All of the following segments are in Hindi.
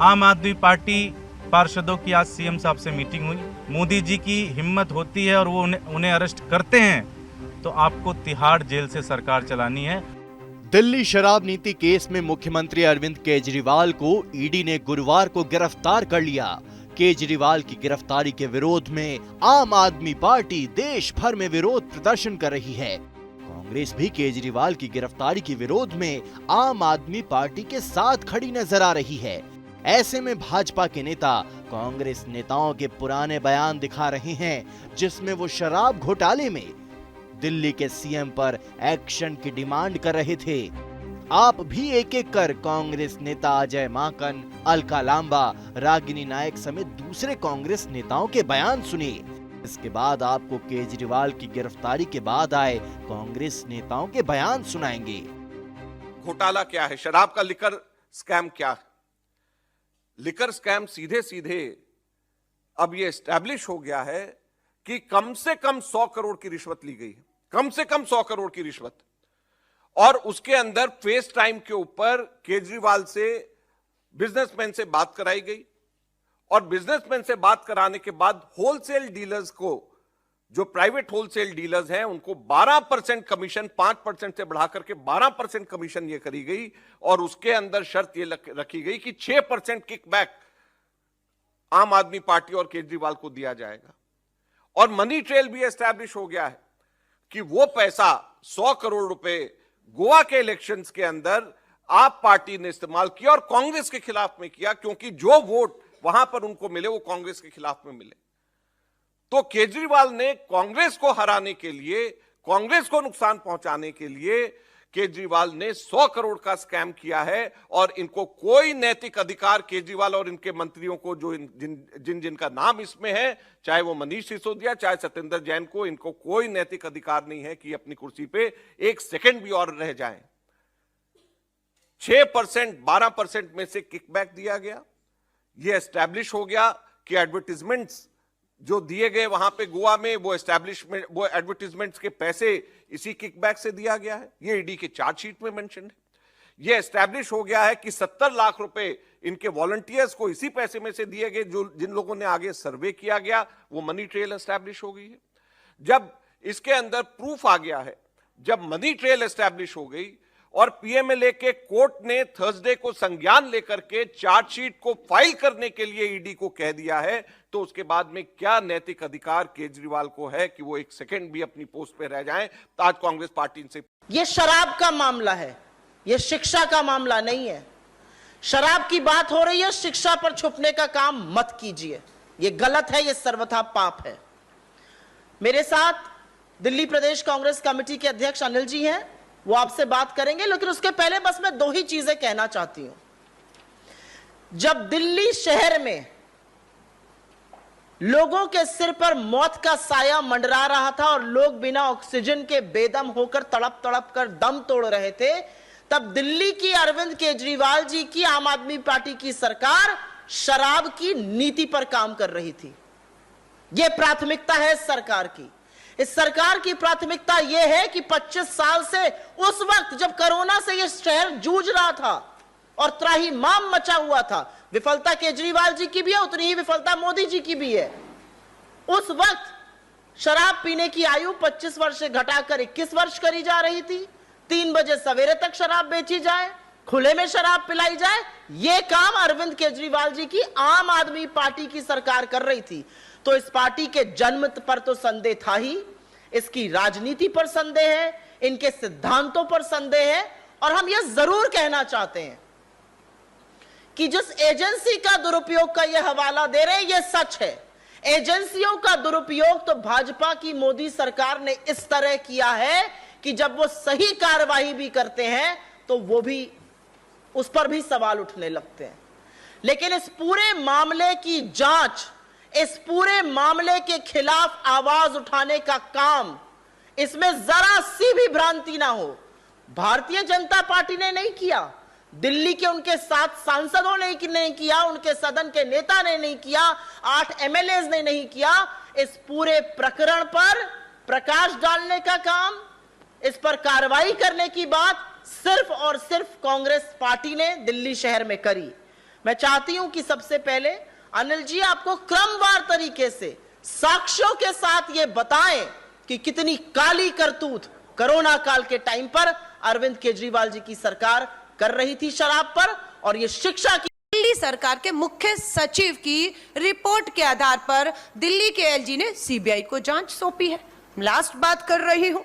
आम आदमी पार्टी पार्षदों की आज सीएम साहब से मीटिंग हुई। मोदी जी की हिम्मत होती है और वो उन्हें अरेस्ट करते हैं तो आपको तिहाड़ जेल से सरकार चलानी है। दिल्ली शराब नीति केस में मुख्यमंत्री अरविंद केजरीवाल को ईडी ने गुरुवार को गिरफ्तार कर लिया। केजरीवाल की गिरफ्तारी के विरोध में आम आदमी पार्टी देश भर में विरोध प्रदर्शन कर रही है। कांग्रेस भी केजरीवाल की गिरफ्तारी के विरोध में आम आदमी पार्टी के साथ खड़ी नजर आ रही है। ऐसे में भाजपा के नेता कांग्रेस नेताओं के पुराने बयान दिखा रहे हैं जिसमें वो शराब घोटाले में दिल्ली के सीएम पर एक्शन की डिमांड कर रहे थे। आप भी एक एक कर कांग्रेस नेता अजय माकन, अलका लांबा, रागिनी नायक समेत दूसरे कांग्रेस नेताओं के बयान सुनिए। इसके बाद आपको केजरीवाल की गिरफ्तारी के बाद आए कांग्रेस नेताओं के बयान सुनाएंगे। घोटाला क्या है, शराब का लिकर स्कैम क्या है? लिकर स्कैम सीधे सीधे अब यह एस्टैब्लिश हो गया है कि कम से कम 100 करोड़ की रिश्वत ली गई है, कम से कम 100 करोड़ की रिश्वत। और उसके अंदर फेस टाइम के ऊपर केजरीवाल से बिजनेसमैन से बात कराई गई और बिजनेसमैन से बात कराने के बाद होलसेल डीलर्स को, जो प्राइवेट होलसेल डीलर्स हैं, उनको 12% कमीशन 5% से बढ़ा करके 12% कमीशन ये करी गई। और उसके अंदर शर्त ये रखी गई कि 6% किकबैक आम आदमी पार्टी और केजरीवाल को दिया जाएगा। और मनी ट्रेल भी एस्टैब्लिश हो गया है कि वो पैसा 100 करोड़ रुपए गोवा के इलेक्शंस के अंदर आप पार्टी ने इस्तेमाल किया और कांग्रेस के खिलाफ में किया, क्योंकि जो वोट वहां पर उनको मिले वो कांग्रेस के खिलाफ में मिले। तो केजरीवाल ने कांग्रेस को हराने के लिए, कांग्रेस को नुकसान पहुंचाने के लिए केजरीवाल ने 100 करोड़ का स्कैम किया है। और इनको कोई नैतिक अधिकार, केजरीवाल और इनके मंत्रियों को, जो जिनका नाम इसमें है, चाहे वो मनीष सिसोदिया, चाहे सत्येंद्र जैन को, इनको कोई नैतिक अधिकार नहीं है कि अपनी कुर्सी पे एक सेकंड भी और रह जाएं। 6% 12% में से किकबैक दिया गया। यह एस्टैब्लिश हो गया कि एडवर्टीजमेंट्स जो दिए गए वहां पे गोवा में, वो एडवर्टीजमेंट्स के पैसे इसी किकबैक से दिया गया है। ये ईडी के चार्जशीट में मेंशन है। ये एस्टैब्लिश हो गया है कि 70 लाख रुपए इनके वॉलंटियर्स को इसी पैसे में से दिए गए, जो जिन लोगों ने आगे सर्वे किया गया, वो मनी ट्रेल एस्टैब्लिश हो गई है। जब इसके अंदर प्रूफ आ गया है, जब मनी ट्रेल एस्टैब्लिश हो गई और पीएमएलए के कोर्ट ने थर्सडे को संज्ञान लेकर के चार्जशीट को फाइल करने के लिए ईडी को कह दिया है, तो उसके बाद में क्या नैतिक अधिकार केजरीवाल को है कि वो एक सेकंड भी अपनी पोस्ट पे रह जाएं? तो आज कांग्रेस पार्टी से, ये शराब का मामला है, ये शिक्षा का मामला नहीं है। शराब की बात हो रही है, शिक्षा पर छुपने का काम मत कीजिए, ये गलत है, ये सर्वथा पाप है। मेरे साथ दिल्ली प्रदेश कांग्रेस कमेटी के अध्यक्ष अनिल जी हैं, वो आपसे बात करेंगे, लेकिन उसके पहले बस मैं 2 ही चीजें कहना चाहती हूं। जब दिल्ली शहर में लोगों के सिर पर मौत का साया मंडरा रहा था और लोग बिना ऑक्सीजन के बेदम होकर तड़प तड़प कर दम तोड़ रहे थे, तब दिल्ली की अरविंद केजरीवाल जी की आम आदमी पार्टी की सरकार शराब की नीति पर काम कर रही थी। यह प्राथमिकता है सरकार की। इस सरकार की प्राथमिकता यह है कि 25 साल से, उस वक्त जब कोरोना से यह शहर जूझ रहा था और त्राहिमाम मचा हुआ था, विफलता केजरीवाल जी की भी है, उतनी ही विफलता मोदी जी की भी है। उस वक्त शराब पीने की आयु 25 वर्ष से घटाकर 21 वर्ष करी जा रही थी। 3 बजे सवेरे तक शराब बेची जाए, खुले में शराब पिलाई जाए, यह काम अरविंद केजरीवाल जी की आम आदमी पार्टी की सरकार कर रही थी। तो इस पार्टी के जन्म पर तो संदेह था ही, इसकी राजनीति पर संदेह है, इनके सिद्धांतों पर संदेह है। और हम यह जरूर कहना चाहते हैं कि जिस एजेंसी का दुरुपयोग का यह हवाला दे रहे हैं, यह सच है। एजेंसियों का दुरुपयोग तो भाजपा की मोदी सरकार ने इस तरह किया है कि जब वो सही कार्रवाई भी करते हैं तो वो भी, उस पर भी सवाल उठने लगते हैं। लेकिन इस पूरे मामले की जांच, इस पूरे मामले के खिलाफ आवाज उठाने का काम, इसमें जरा सी भी भ्रांति ना हो, भारतीय जनता पार्टी ने नहीं किया, दिल्ली के उनके 7 सांसदों ने नहीं किया, उनके सदन के नेता ने नहीं किया, 8 एमएलए ने नहीं किया। इस पूरे प्रकरण पर प्रकाश डालने का काम, इस पर कार्रवाई करने की बात सिर्फ और सिर्फ कांग्रेस पार्टी ने दिल्ली शहर में करी। मैं चाहती हूं कि सबसे पहले अनिल जी आपको क्रमवार तरीके से साक्ष्यों के साथ ये बताएं कि कितनी काली करतूत कोरोना काल के टाइम पर अरविंद केजरीवाल जी की सरकार कर रही थी शराब पर, और ये शिक्षा की दिल्ली सरकार के मुख्य सचिव की रिपोर्ट के आधार पर दिल्ली के एलजी ने सीबीआई को जांच सौंपी है। लास्ट बात कर रही हूं,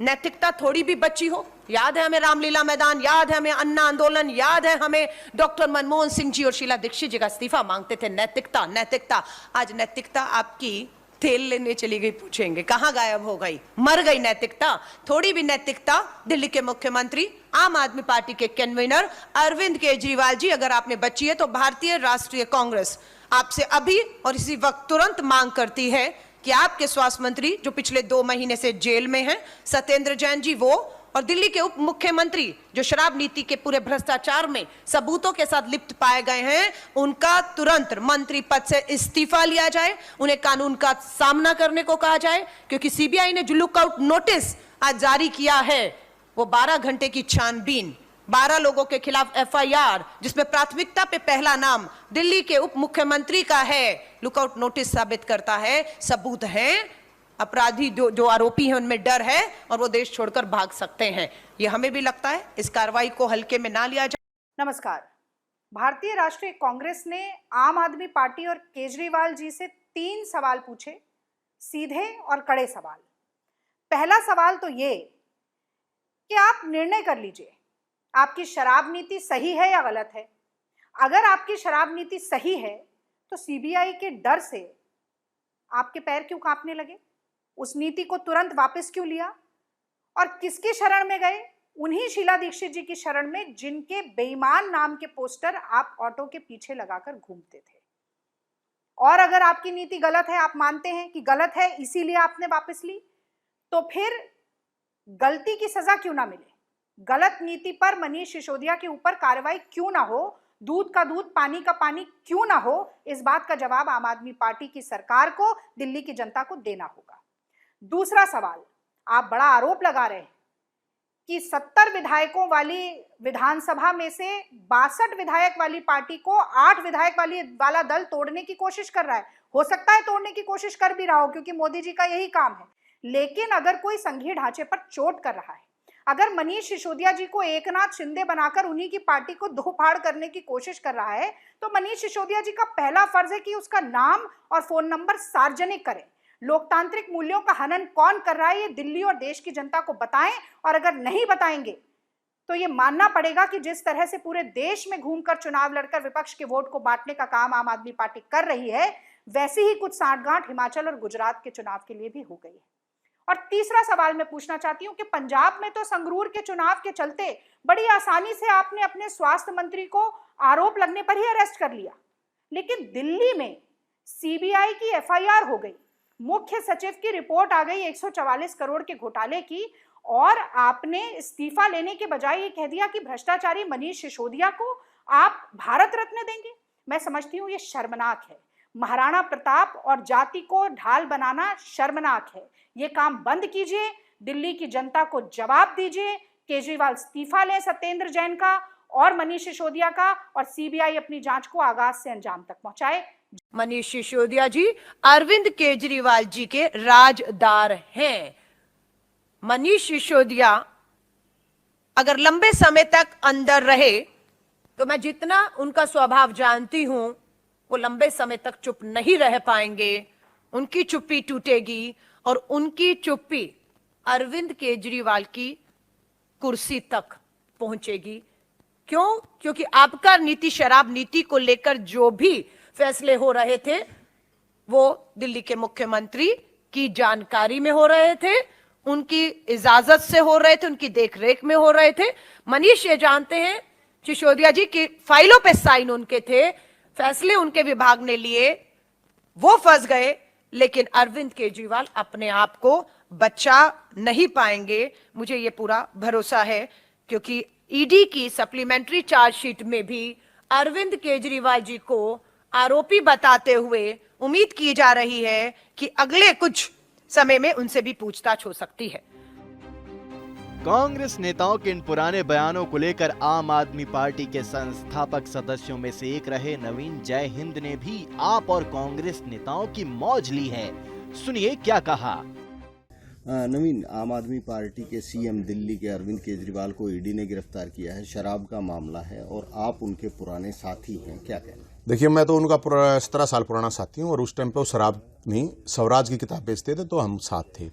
नैतिकता थोड़ी भी बची हो। याद है हमें रामलीला मैदान, याद है हमें अन्ना आंदोलन, याद है हमें डॉक्टर मनमोहन सिंह जी और शीला दीक्षित जी का इस्तीफा मांगते थे। नैतिकता नैतिकता, आज नैतिकता आपकी तेल लेने चली गई, पूछेंगे कहां गायब हो गई, मर गई नैतिकता। थोड़ी भी नैतिकता दिल्ली के मुख्यमंत्री आम आदमी पार्टी के कन्वीनर अरविंद केजरीवाल जी, अगर आपने बची है तो भारतीय राष्ट्रीय कांग्रेस आपसे अभी और इसी वक्त तुरंत मांग करती है कि आपके स्वास्थ्य मंत्री जो पिछले 2 महीने से जेल में हैं, सत्येंद्र जैन जी, वो और दिल्ली के उप मुख्यमंत्री जो शराब नीति के पूरे भ्रष्टाचार में सबूतों के साथ लिप्त पाए गए हैं, उनका तुरंत मंत्री पद से इस्तीफा लिया जाए, उन्हें कानून का सामना करने को कहा जाए, क्योंकि सीबीआई ने जो लुकआउट नोटिस आज जारी किया है वो 12 घंटे की छानबीन, 12 लोगों के खिलाफ एफआईआर, जिसमें प्राथमिकता पे पहला नाम दिल्ली के उप मुख्यमंत्री का है, लुकआउट नोटिस साबित करता है, सबूत हैं, अपराधी जो आरोपी हैं उनमें डर है और वो देश छोड़कर भाग सकते हैं। ये हमें भी लगता है, इस कार्रवाई को हल्के में ना लिया जाए। नमस्कार। भारतीय राष्ट्रीय कांग्रेस ने आम आदमी पार्टी और केजरीवाल जी से 3 सवाल पूछे, सीधे और कड़े सवाल। पहला सवाल तो ये कि आप निर्णय कर लीजिए, आपकी शराब नीति सही है या गलत है। अगर आपकी शराब नीति सही है तो सीबीआई के डर से आपके पैर क्यों कांपने लगे, उस नीति को तुरंत वापस क्यों लिया, और किसकी शरण में गए, उन्हीं शीला दीक्षित जी की शरण में जिनके बेईमान नाम के पोस्टर आप ऑटो के पीछे लगाकर घूमते थे। और अगर आपकी नीति गलत है, आप मानते हैं कि गलत है इसीलिए आपने वापस ली, तो फिर गलती की सजा क्यों ना मिले, गलत नीति पर मनीष सिसोदिया के ऊपर कार्रवाई क्यों ना हो, दूध का दूध पानी का पानी क्यों ना हो, इस बात का जवाब आम आदमी पार्टी की सरकार को, दिल्ली की जनता को देना होगा। दूसरा सवाल, आप बड़ा आरोप लगा रहे हैं कि 70 विधायकों वाली विधानसभा में से 62 विधायक वाली पार्टी को 8 विधायक वाला दल तोड़ने की कोशिश कर रहा है। हो सकता है तोड़ने की कोशिश कर भी रहा हो, क्योंकि मोदी जी का यही काम है। लेकिन अगर कोई संघीय ढांचे पर चोट कर रहा है, अगर मनीष सिसोदिया जी को एकनाथ शिंदे बनाकर उन्हीं की पार्टी को दो फाड़ करने की कोशिश कर रहा है, तो मनीष सिसोदिया जी का पहला फर्ज है कि उसका नाम और फोन नंबर सार्वजनिक करें। लोकतांत्रिक मूल्यों का हनन कौन कर रहा है, ये दिल्ली और देश की जनता को बताएं। और अगर नहीं बताएंगे तो ये मानना पड़ेगा कि जिस तरह से पूरे देश में घूमकर चुनाव लड़कर विपक्ष के वोट को बांटने का काम आम आदमी पार्टी कर रही है, वैसी ही कुछ सांठगांठ हिमाचल और गुजरात के चुनाव के लिए भी हो गई है। और तीसरा सवाल मैं पूछना चाहती हूं कि पंजाब में तो संगरूर के चुनाव के चलते बड़ी आसानी से आपने अपने स्वास्थ्य मंत्री को आरोप लगने पर ही अरेस्ट कर लिया, लेकिन दिल्ली में सीबीआई की एफआईआर हो गई, मुख्य सचिव की रिपोर्ट आ गई 144 करोड़ के घोटाले की, और आपने इस्तीफा लेने के बजाय ये कह दिया कि भ्रष्टाचारी मनीष सिसोदिया को आप भारत रत्न देंगे। मैं समझती हूँ ये शर्मनाक है। महाराणा प्रताप और जाति को ढाल बनाना शर्मनाक है। ये काम बंद कीजिए, दिल्ली की जनता को जवाब दीजिए। केजरीवाल इस्तीफा लें सत्येंद्र जैन का और मनीष सिसोदिया का, और सीबीआई अपनी जांच को आगाज से अंजाम तक पहुंचाए। मनीष सिसोदिया जी अरविंद केजरीवाल जी के राजदार हैं। मनीष सिसोदिया अगर लंबे समय तक अंदर रहे तो मैं जितना उनका स्वभाव जानती हूं, वो लंबे समय तक चुप नहीं रह पाएंगे। उनकी चुप्पी टूटेगी और उनकी चुप्पी अरविंद केजरीवाल की कुर्सी तक पहुंचेगी। क्यों? क्योंकि आपका नीति शराब नीति को लेकर जो भी फैसले हो रहे थे वो दिल्ली के मुख्यमंत्री की जानकारी में हो रहे थे, उनकी इजाजत से हो रहे थे, उनकी देखरेख में हो रहे थे। मनीष ये जानते हैं सिसोदिया जी की फाइलों पे साइन उनके थे, फैसले उनके विभाग ने लिए, वो फंस गए, लेकिन अरविंद केजरीवाल अपने आप को बचा नहीं पाएंगे। मुझे ये पूरा भरोसा है, क्योंकि ईडी की सप्लीमेंट्री चार्जशीट में भी अरविंद केजरीवाल जी को आरोपी बताते हुए उम्मीद की जा रही है कि अगले कुछ समय में उनसे भी पूछताछ हो सकती है। कांग्रेस नेताओं के इन पुराने बयानों को लेकर आम आदमी पार्टी के संस्थापक सदस्यों में से एक रहे नवीन जय हिंद ने भी आप और कांग्रेस नेताओं की मौज ली है। सुनिए क्या कहा। नवीन, आम आदमी पार्टी के सीएम दिल्ली के अरविंद केजरीवाल को ईडी ने गिरफ्तार किया है। शराब का मामला है और आप उनके पुराने साथी हैं, क्या कहना? देखिए, मैं तो उनका 17 साल पुराना साथी हूँ और उस टाइम पे वो शराब नहीं स्वराज की किताब बेचते थे तो हम साथ थे।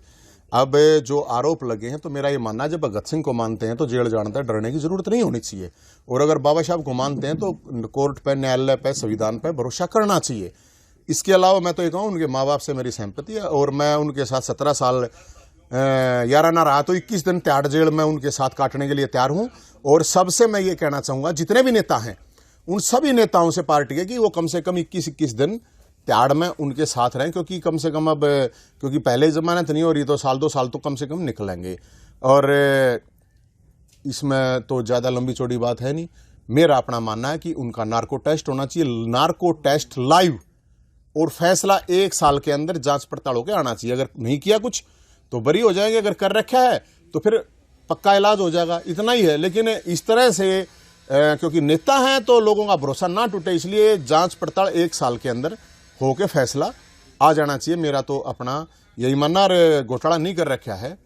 अब जो आरोप लगे हैं तो मेरा ये मानना है जब भगत सिंह को मानते हैं तो जेल जाना है, डरने की जरूरत नहीं होनी चाहिए। और अगर बाबा साहब को मानते हैं तो कोर्ट पे, न्यायालय पे, संविधान पे भरोसा करना चाहिए। इसके अलावा मैं तो ये कहूँ उनके माँ बाप से मेरी सहमति है और मैं उनके साथ 17 साल यारा ना रहा तो 21 दिन तिहाड़ जेल में उनके साथ काटने के लिए तैयार हूं। और सबसे मैं ये कहना चाहूंगा जितने भी नेता हैं उन सभी नेताओं से पार्टी के कि वो कम से कम 21 दिन तिहाड़ में उनके साथ रहें, क्योंकि कम से कम अब क्योंकि पहले जमानत नहीं हो रही तो साल 2 साल तो कम से कम निकलेंगे। और इसमें तो ज्यादा लंबी चौड़ी बात है नहीं। मेरा अपना मानना है कि उनका नार्को टेस्ट होना चाहिए, नार्को टेस्ट लाइव, और फैसला 1 साल के अंदर जांच पड़ताल होकर आना चाहिए। अगर नहीं किया कुछ तो बरी हो जाएंगे, अगर कर रखा है तो फिर पक्का इलाज हो जाएगा, इतना ही है। लेकिन इस तरह से क्योंकि नेता हैं तो लोगों का भरोसा ना टूटे, इसलिए जांच पड़ताल 1 साल के अंदर होके फैसला आ जाना चाहिए। मेरा तो अपना यही मानना। घोटाला नहीं कर रखा है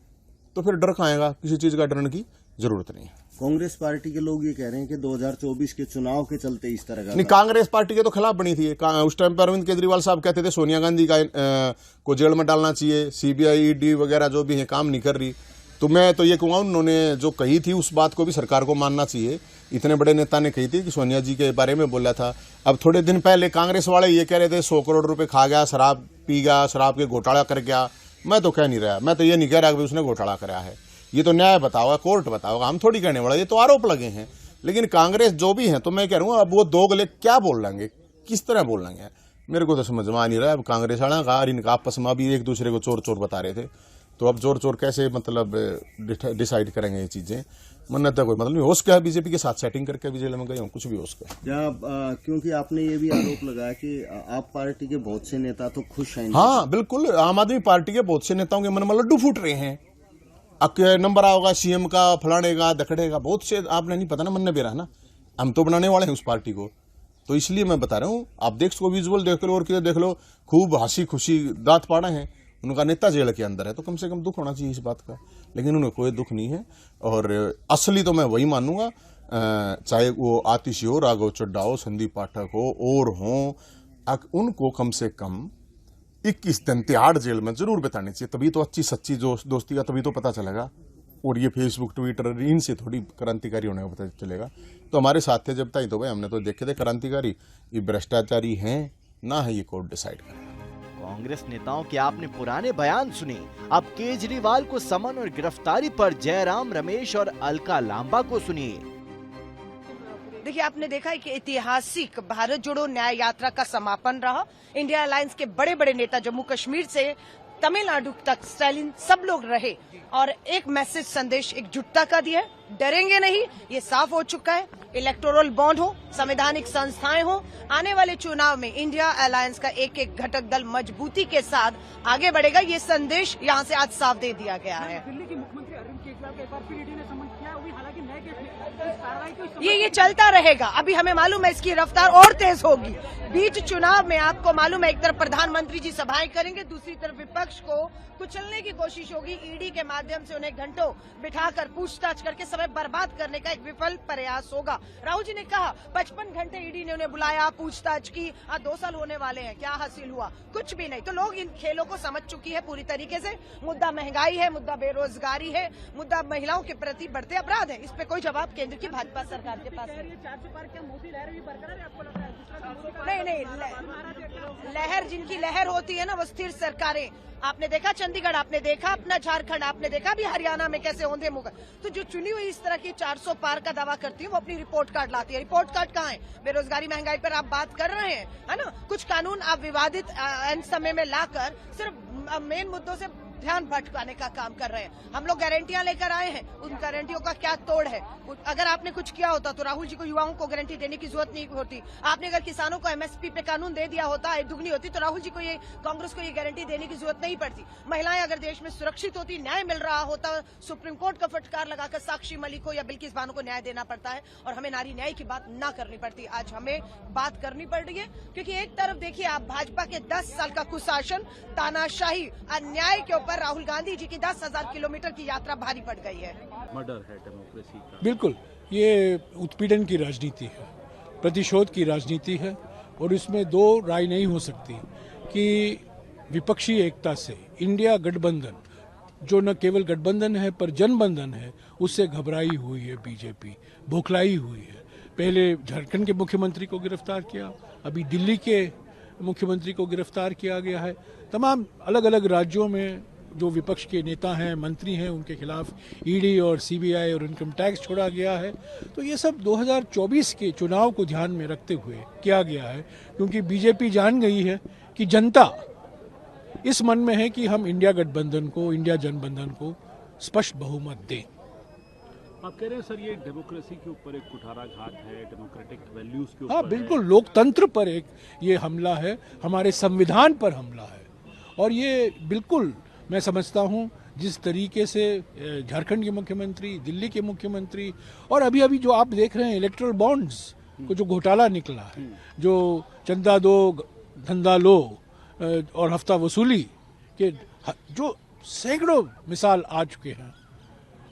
तो फिर डर खाएगा, किसी चीज का डरने की जरूरत नहीं है। कांग्रेस पार्टी के लोग ये कह रहे हैं कि 2024 के चुनाव के चलते इस तरह का नहीं, कांग्रेस पार्टी के तो खिलाफ बनी थी। उस टाइम पर अरविंद केजरीवाल साहब कहते थे सोनिया गांधी को जेल में डालना चाहिए, सीबीआई ईडी वगैरह जो भी है काम नहीं कर रही। तो मैं तो ये कहूँगा उन्होंने जो कही थी उस बात को भी सरकार को मानना चाहिए। इतने बड़े नेता ने कही थी कि सोनिया जी के बारे में बोला था। अब थोड़े दिन पहले कांग्रेस वाले ये कह रहे थे 100 करोड़ रुपए खा गया, शराब पी गया, शराब के घोटाला कर गया। मैं तो कह नहीं रहा, मैं तो ये नहीं कह रहा कि उसने घोटाला कराया है। ये तो न्याय बताओगा, कोर्ट बताओगा, हम थोड़ी कहने वाला। ये तो आरोप लगे हैं। लेकिन कांग्रेस जो भी है तो मैं कह रहा हूँ अब वो दो गले क्या बोल लेंगे, किस तरह बोल लेंगे, मेरे को तो समझ में आ नहीं रहा। अब कांग्रेस वाला का इनका आपस में भी एक दूसरे को चोर चोर बता रहे थे, तो अब चोर चोर कैसे मतलब डिसाइड करेंगे ये चीजें। मन तो कोई मतलब नहीं हो सका बीजेपी के साथ सेटिंग करके भी जेल में गए, कुछ भी हो सका। क्योंकि आपने ये भी आरोप लगाया कि आप पार्टी के बहुत से नेता तो खुश हैं। हाँ बिल्कुल, आम आदमी पार्टी के बहुत से नेताओं के मन में लड्डू फूट रहे हैं। अब नंबर आओगा सीएम का, फलानेगा दखड़ेगा, बहुत से आपने नहीं पता ना, मन ने बेरा ना, हम तो बनाने वाले हैं उस पार्टी को। तो इसलिए मैं बता रहा हूँ, आप देख सको, विजुअल देख लो और किधर देख लो, खूब हंसी खुशी दांत पाड़े हैं। उनका नेता जेल के अंदर है तो कम से कम दुख होना चाहिए इस बात का, लेकिन उन्हें कोई दुख नहीं है। और असली तो मैं वही मानूंगा, चाहे वो आतिशी हो, राघव चड्ढा हो, संदीप पाठक हो और हो, उनको कम से कम 21 दिन तिहाड़ जेल में जरूर बितानी चाहिए। तभी तो अच्छी सच्ची दोस्ती का तभी तो पता चलेगा। और ये फेसबुक ट्विटर इनसे थोड़ी क्रांतिकारी होने का पता चलेगा। तो हमारे साथ थे जब तक तो भाई हमने तो देखे थे क्रांतिकारी, ये भ्रष्टाचारी हैं ना है, ये कोर्ट डिसाइड करेगा। कांग्रेस नेताओं के आपने पुराने बयान सुने, अब केजरीवाल को समन और गिरफ्तारी पर जयराम रमेश और अलका लांबा को सुनिए। देखिए, आपने देखा है कि ऐतिहासिक भारत जोड़ो न्याय यात्रा का समापन रहा। इंडिया अलायंस के बड़े बड़े नेता जम्मू कश्मीर से तमिलनाडु तक स्टालिन सब लोग रहे और एक मैसेज संदेश एकजुटता का दिया है, डरेंगे नहीं, ये साफ हो चुका है। इलेक्टोरल बॉन्ड हो, संवैधानिक संस्थाएं हो, आने वाले चुनाव में इंडिया अलायंस का एक एक घटक दल मजबूती के साथ आगे बढ़ेगा, ये संदेश यहाँ से आज साफ दे दिया गया है। दिल्ली के मुख्यमंत्री अरविंद केजरीवाल का एक बार फिर ईडी ने समन किया, हालांकि नए केस में ये चलता रहेगा। अभी हमें मालूम है इसकी रफ्तार और तेज होगी। बीच चुनाव में आपको मालूम है एक तरफ प्रधानमंत्री जी सभाएं करेंगे, दूसरी तरफ विपक्ष को कुचलने की कोशिश होगी। ईडी के माध्यम से उन्हें घंटों बिठाकर पूछताछ करके समय बर्बाद करने का एक विफल प्रयास होगा। राहुल जी ने कहा 55 घंटे ईडी ने उन्हें बुलाया, पूछताछ की, 2 साल होने वाले हैं, क्या हासिल हुआ? कुछ भी नहीं। तो लोग इन खेलों को समझ चुकी है पूरी तरीके से। मुद्दा महंगाई है, मुद्दा बेरोजगारी है, मुद्दा महिलाओं के प्रति बढ़ते अपराध है। इस पे कोई जवाब केंद्र की भाजपा सरकार के पास नहीं। 400 पार क्या मोदी लहर भी बरकरार है, आपको लगता है? नहीं, लहर जिनकी लहर होती है ना वो स्थिर सरकारें। आपने देखा चंडीगढ़, आपने देखा अपना झारखंड, आपने देखा भी हरियाणा में कैसे होंगे मुगल। तो जो चुनी हुई इस तरह की 400 पार का दावा करती है वो अपनी रिपोर्ट कार्ड लाती है। रिपोर्ट कार्ड कहाँ है? बेरोजगारी महंगाई पर आप बात कर रहे हैं, है ना? कुछ कानून आप विवादित एंड समय में लाकर सिर्फ मेन मुद्दों से ध्यान भटकाने का काम कर रहे हैं। हम लोग गारंटियां लेकर आए हैं, उन गारंटियों का क्या तोड़ है? अगर आपने कुछ किया होता तो राहुल जी को युवाओं को गारंटी देने की जरूरत नहीं होती। आपने अगर किसानों को एमएसपी पे कानून दे दिया होता, आय दुगनी होती, तो राहुल जी को कांग्रेस को ये गारंटी देने की जरूरत नहीं पड़ती। महिलाएं अगर देश में सुरक्षित होती, न्याय मिल रहा होता, सुप्रीम कोर्ट का फटकार लगाकर साक्षी मलिक को या बिल्किस बानो को न्याय देना पड़ता है और हमें नारी न्याय की बात ना करनी पड़ती। आज हमें बात करनी पड़ रही है क्योंकि एक तरफ देखिए आप भाजपा के 10 साल का कुशासन, तानाशाही, अन्याय के ऊपर राहुल गांधी जी की 10,000 किलोमीटर की यात्रा भारी पड़ गई है। मर्डर है डेमोक्रेसी का। बिल्कुल, ये उत्पीड़न की राजनीति है, प्रतिशोध की राजनीति है और इसमें दो राय नहीं हो सकती कि विपक्षी एकता से इंडिया गठबंधन, जो न केवल गठबंधन है पर जनबंधन है, उससे घबराई हुई है बीजेपी, बौखलाई हुई है। पहले झारखंड के मुख्यमंत्री को गिरफ्तार किया, अभी दिल्ली के मुख्यमंत्री को गिरफ्तार किया गया है। तमाम अलग अलग राज्यों में जो विपक्ष के नेता हैं, मंत्री हैं, उनके खिलाफ ईडी और सीबीआई और इनकम टैक्स छोड़ा गया है। तो ये सब 2024 के चुनाव को ध्यान में रखते हुए किया गया है, क्योंकि बीजेपी जान गई है कि जनता इस मन में है कि हम इंडिया गठबंधन को, इंडिया जनबंधन को स्पष्ट बहुमत दें। आप कह रहे हैं सर ये डेमोक्रेसी के ऊपर एक कुठाराघात है, डेमोक्रेटिक वैल्यूज के ऊपर। हाँ बिल्कुल, लोकतंत्र पर एक ये हमला है, हमारे संविधान पर हमला है। और ये बिल्कुल मैं समझता हूँ जिस तरीके से झारखंड के मुख्यमंत्री, दिल्ली के मुख्यमंत्री और अभी अभी जो आप देख रहे हैं इलेक्ट्रल बॉन्ड्स को जो घोटाला निकला है, जो चंदा दो धंधा लो और हफ्ता वसूली के जो सैकड़ों मिसाल आ चुके हैं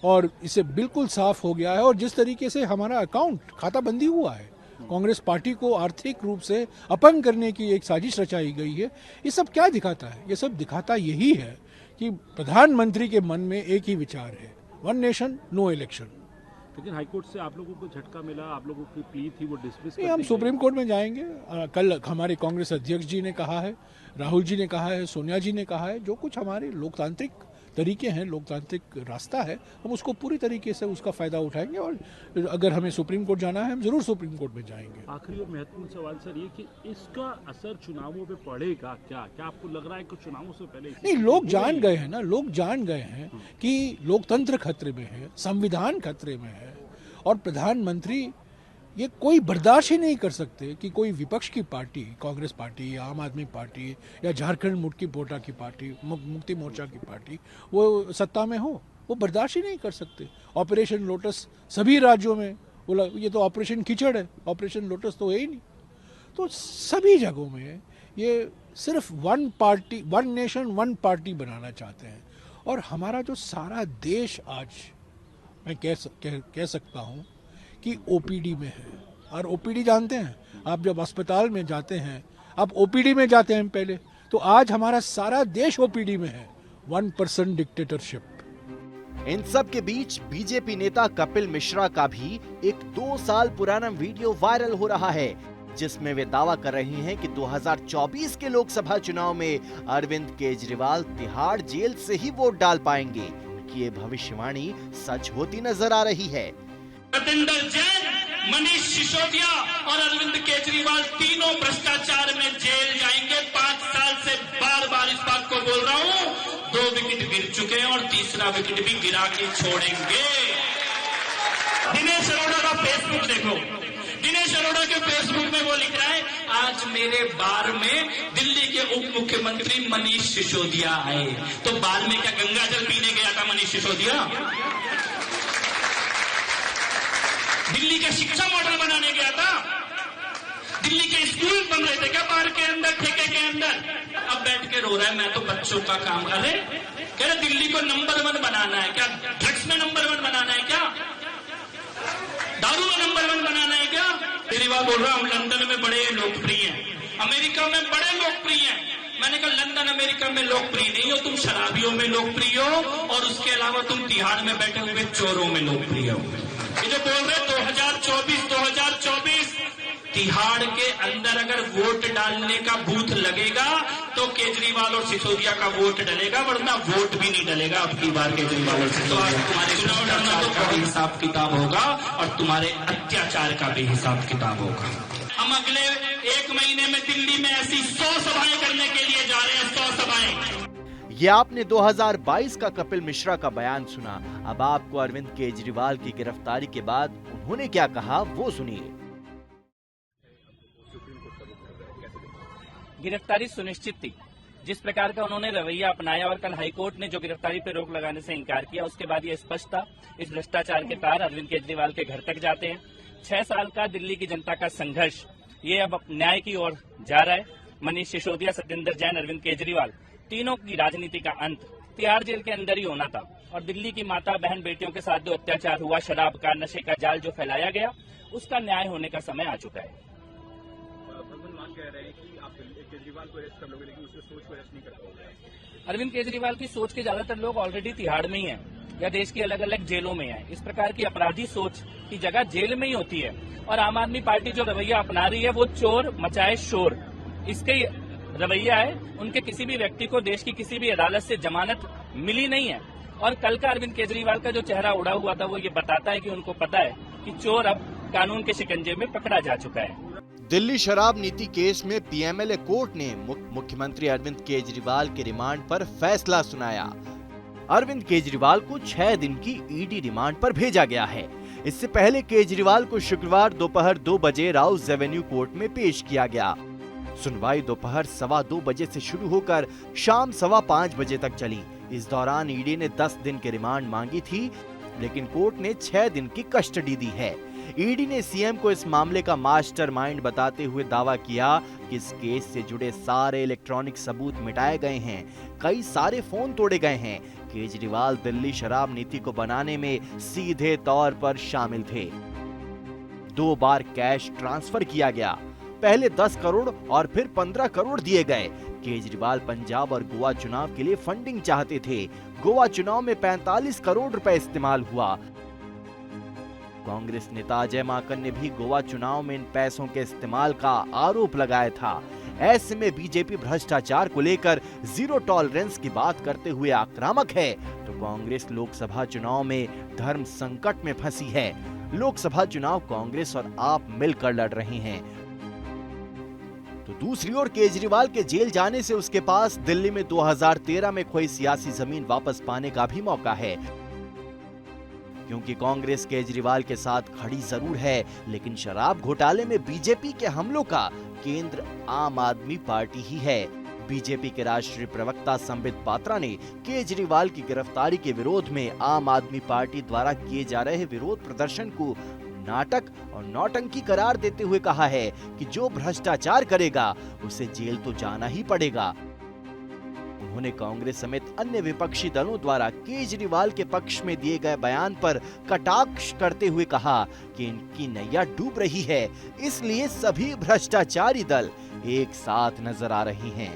और इसे बिल्कुल साफ हो गया है। और जिस तरीके से हमारा अकाउंट खाता बंदी हुआ है, कांग्रेस पार्टी को आर्थिक रूप से अपंग करने की एक साजिश रचाई गई है। ये सब क्या दिखाता है? ये सब दिखाता यही है कि प्रधानमंत्री के मन में एक ही विचार है, वन नेशन नो इलेक्शन। लेकिन हाईकोर्ट से आप लोगों को झटका मिला, आप लोगों की प्ली थी वो डिसमिस कर दी। हम सुप्रीम कोर्ट में जाएंगे। कल हमारे कांग्रेस अध्यक्ष जी ने कहा है, राहुल जी ने कहा है, सोनिया जी ने कहा है, जो कुछ हमारे लोकतांत्रिक तरीके हैं, लोकतांत्रिक रास्ता है, हम उसको पूरी तरीके से उसका फायदा उठाएंगे और अगर हमें सुप्रीम कोर्ट जाना है हम जरूर सुप्रीम कोर्ट में जाएंगे। आखिरी और महत्वपूर्ण सवाल सर ये कि इसका असर चुनावों पे पड़ेगा क्या? क्या आपको लग रहा है कि चुनावों से पहले? नहीं, लोग जान गए हैं ना, लोग जान गए हैं कि लोकतंत्र खतरे में है, संविधान खतरे में है और प्रधानमंत्री ये कोई बर्दाश्त ही नहीं कर सकते कि कोई विपक्ष की पार्टी, कांग्रेस पार्टी या आम आदमी पार्टी या झारखंड मुक्ति मोर्चा की पार्टी, मुक्ति मोर्चा की पार्टी वो सत्ता में हो। वो बर्दाश्त ही नहीं कर सकते। ऑपरेशन लोटस सभी राज्यों में बोला, ये तो ऑपरेशन कीचड़ है, ऑपरेशन लोटस तो है ही नहीं। तो सभी जगहों में ये सिर्फ one party, one nation one party बनाना चाहते हैं। और हमारा जो सारा देश आज मैं कह सकता हूँ कि ओपीडी में है। और ओपीडी जानते हैं आप, जब अस्पताल में जाते हैं आप ओपीडी में जाते हैं पहले, तो आज हमारा सारा देश ओपीडी में है। 1% डिक्टेटरशिप। इन सब के बीच बीजेपी नेता कपिल मिश्रा का भी एक 2 साल पुराना वीडियो वायरल हो रहा है, जिसमें वे दावा कर रहे हैं कि 2024 के लोकसभा चुनाव में अरविंद केजरीवाल तिहाड़ जेल से ही वोट डाल पाएंगे। कि ये भविष्यवाणी सच होती नजर आ रही है। सतेंद्र जैन, मनीष सिसोदिया और अरविंद केजरीवाल तीनों भ्रष्टाचार में जेल जाएंगे। 5 साल से बार बार इस बात को बोल रहा हूं। 2 विकेट गिर चुके हैं और तीसरा विकेट भी गिरा के छोड़ेंगे। दिनेश अरोड़ा का फेसबुक देखो, दिनेश अरोड़ा के फेसबुक में वो लिख रहा है, आज मेरे बार में दिल्ली के उप मुख्यमंत्री मनीष सिसोदिया आए। तो बार में क्या गंगा जल पीने गया था मनीष सिसोदिया? दिल्ली का शिक्षा मॉडल बनाने गया था? दिल्ली के स्कूल बन रहे थे क्या बार के अंदर, ठेके के अंदर? अब बैठ के रो रहा है मैं तो बच्चों का काम कर रहे। कह रहे दिल्ली को नंबर 1 बनाना है क्या? ड्रग्स में नंबर 1 बनाना है क्या? दारू में नंबर 1 बनाना है क्या? तेरी बात बोल रहा हूं, लंदन में बड़े लोकप्रिय हैं, अमेरिका में बड़े लोकप्रिय हैं। मैंने कहा लंदन अमेरिका में लोकप्रिय नहीं हो, तुम शराबियों में लोकप्रिय हो और उसके अलावा तुम तिहाड़ में बैठे हुए चोरों में लोकप्रिय हो। ये जो बोल रहे 2024 तिहाड़ के अंदर अगर वोट डालने का बूथ लगेगा तो केजरीवाल और सिसोदिया का वोट डलेगा, वरना वोट भी नहीं डलेगा अब की बार केजरीवाल और सिसोदिया। तुम्हारे चुनाव लड़ना तो हिसाब किताब होगा और तुम्हारे अत्याचार का भी हिसाब किताब होगा। हम अगले 1 महीने में दिल्ली में ऐसी 100 सभाएं करने के लिए जा रहे हैं, 100 सभाएं। ये आपने 2022 का कपिल मिश्रा का बयान सुना। अब आपको अरविंद केजरीवाल की गिरफ्तारी के बाद उन्होंने क्या कहा वो सुनिए। गिरफ्तारी सुनिश्चित थी। जिस प्रकार का उन्होंने रवैया अपनाया और कल हाईकोर्ट ने जो गिरफ्तारी पर रोक लगाने से इनकार किया, उसके बाद ये स्पष्ट था इस भ्रष्टाचार के तार अरविंद केजरीवाल के घर तक जाते हैं। 6 साल का दिल्ली की जनता का संघर्ष ये अब न्याय की ओर जा रहा है। मनीष सिसोदिया, सत्येंद्र जैन, अरविंद केजरीवाल, तीनों की राजनीति का अंत तिहाड़ जेल के अंदर ही होना था। और दिल्ली की माता बहन बेटियों के साथ जो अत्याचार हुआ, शराब का, नशे का जाल जो फैलाया गया, उसका न्याय होने का समय आ चुका है। अरविंद केजरीवाल की सोच के ज्यादातर लोग ऑलरेडी तिहाड़ में ही हैं या देश की अलग अलग जेलों में हैं। इस प्रकार की अपराधी सोच की जगह जेल में ही होती है। और आम आदमी पार्टी जो रवैया अपना रही है वो चोर मचाए शोर, इसके रवैया है। उनके किसी भी व्यक्ति को देश की किसी भी अदालत से जमानत मिली नहीं है। और कल का अरविंद केजरीवाल का जो चेहरा उड़ा हुआ था वो ये बताता है कि उनको पता है कि चोर अब कानून के शिकंजे में पकड़ा जा चुका है। दिल्ली शराब नीति केस में पीएमएलए कोर्ट ने मुख्यमंत्री अरविंद केजरीवाल के रिमांड पर फैसला सुनाया। अरविंद केजरीवाल को 6 दिन की ईडी रिमांड पर भेजा गया है। इससे पहले केजरीवाल को शुक्रवार दोपहर 2 बजे राउस एवेन्यू कोर्ट में पेश किया गया। सुनवाई दोपहर 2:15 बजे से शुरू होकर शाम 5:15 बजे तक चली। इस दौरान ईडी ने 10 दिन की रिमांड मांगी थी, लेकिन कोर्ट ने 6 दिन की कस्टडी दी है। ईडी ने सीएम को इस मामले का मास्टरमाइंड बताते हुए दावा किया कि इस केस से जुड़े सारे इलेक्ट्रॉनिक सबूत मिटाए गए हैं, कई सारे फोन तोड़े गए हैं। केजरीवाल दिल्ली शराब नीति को बनाने में सीधे तौर पर शामिल थे। 2 बार कैश ट्रांसफर किया गया, पहले 10 करोड़ और फिर 15 करोड़ दिए गए। केजरीवाल पंजाब और गोवा चुनाव के लिए फंडिंग चाहते थे। गोवा चुनाव में 45 करोड़ रुपए इस्तेमाल हुआ। कांग्रेस नेता अजय माकन ने भी गोवा चुनाव में इन पैसों के इस्तेमाल का आरोप लगाया था। ऐसे में बीजेपी भ्रष्टाचार को लेकर जीरो टॉलरेंस की बात करते हुए आक्रामक है, तो कांग्रेस लोकसभा चुनाव में धर्म संकट में फंसी है। लोकसभा चुनाव कांग्रेस और आप मिलकर लड़ रहे हैं। तो दूसरी ओर केजरीवाल के जेल जाने से उसके पास दिल्ली में 2013 में खोई सियासी जमीन वापस पाने का भी मौका है, क्योंकि कांग्रेस केजरीवाल के साथ खड़ी जरूर है, लेकिन शराब घोटाले में बीजेपी के हमलों का केंद्र आम आदमी पार्टी ही है। बीजेपी के राष्ट्रीय प्रवक्ता संबित पात्रा ने केजरीवाल की गिरफ्तारी के विरोध में आम आदमी पार्टी द्वारा किए जा रहे विरोध प्रदर्शन को नाटक और नौटंकी करार देते हुए कहा है कि जो भ्रष्टाचार करेगा उसे जेल तो जाना ही पड़ेगा। उन्होंने कांग्रेस समेत अन्य विपक्षी दलों द्वारा केजरीवाल के पक्ष में दिए गए बयान पर कटाक्ष करते हुए कहा कि इनकी नैया डूब रही है, इसलिए सभी भ्रष्टाचारी दल एक साथ नजर आ रहे हैं।